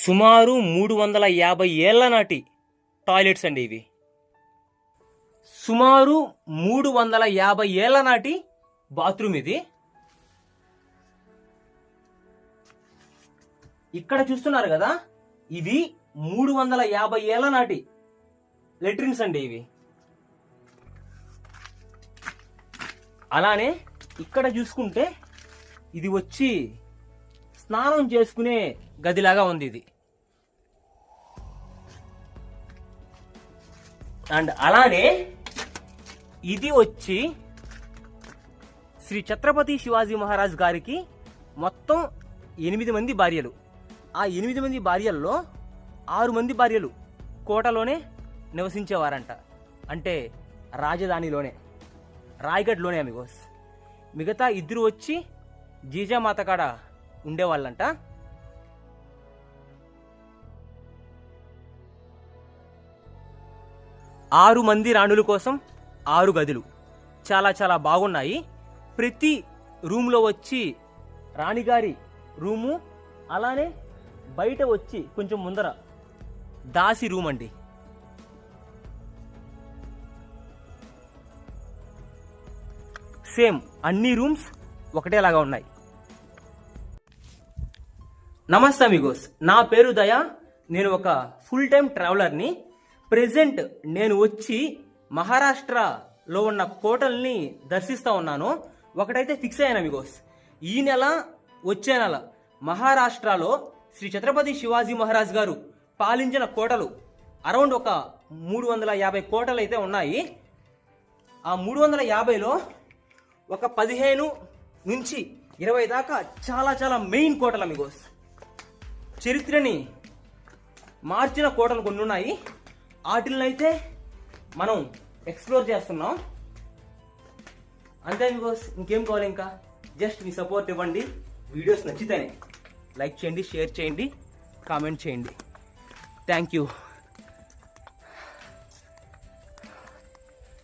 సుమారు 350 ఏళ్ల నాటి టాయిలెట్స్ అండి ఇవి. సుమారు 350 ఏళ్ల నాటి బాత్రూమ్ ఇది. ఇక్కడ చూస్తున్నారు కదా, ఇవి 350 ఏళ్ల నాటి లెట్రిన్స్ అండి ఇవి. అలానే ఇక్కడ చూసుకుంటే ఇది వచ్చి స్నానం చేసుకునే గదిలాగా ఉంది ఇది. అండ్ అలానే ఇది వచ్చి శ్రీ ఛత్రపతి శివాజీ మహారాజ్ గారికి మొత్తం 8 మంది భార్యలు. ఆ 8 మంది భార్యల్లో 6 మంది భార్యలు కోటలోనే నివసించేవారంట. అంటే రాజధానిలోనే, రాయ్గఢ్లోనే అమిగోస్. మిగతా 2 వచ్చి జీజామాత కాడ ఉండేవాళ్ళంట. ఆరు మంది రాణుల కోసం 6 గదులు చాలా చాలా బాగున్నాయి. ప్రతి రూమ్లో వచ్చి రాణిగారి రూము, అలానే బయట వచ్చి కొంచెం ముందర దాసి రూమ్ అండి. సేమ్ అన్ని రూమ్స్ ఒకటేలాగా ఉన్నాయి. నమస్తే అమిగోస్, నా పేరు దయా. నేను ఒక ఫుల్ టైం ట్రావెలర్ని. ప్రెజెంట్ నేను వచ్చి మహారాష్ట్రలో ఉన్న కోటల్ని దర్శిస్తూ ఉన్నాను. ఒకటైతే ఫిక్స్ అయ్యాను అమిగోస్, ఈ నెల వచ్చే నెల మహారాష్ట్రలో శ్రీ ఛత్రపతి శివాజీ మహారాజ్ గారు పాలించిన కోటలు అరౌండ్ ఒక 350 కోటలు అయితే ఉన్నాయి. ఆ 350లో ఒక 15 నుంచి 20 దాకా చాలా చాలా మెయిన్ కోటలు అమిగోస్. చరిత్రని మార్చిన కోటలు కొన్ని ఉన్నాయి. వాటిని అయితే మనం ఎక్స్ప్లోర్ చేస్తున్నాం. అంతే అమిగోస్, ఇంకేం కావాలి? ఇంకా జస్ట్ మీ సపోర్ట్ ఇవ్వండి. వీడియోస్ నచ్చితేనే లైక్ చేయండి, షేర్ చేయండి, కామెంట్ చేయండి. Thank you.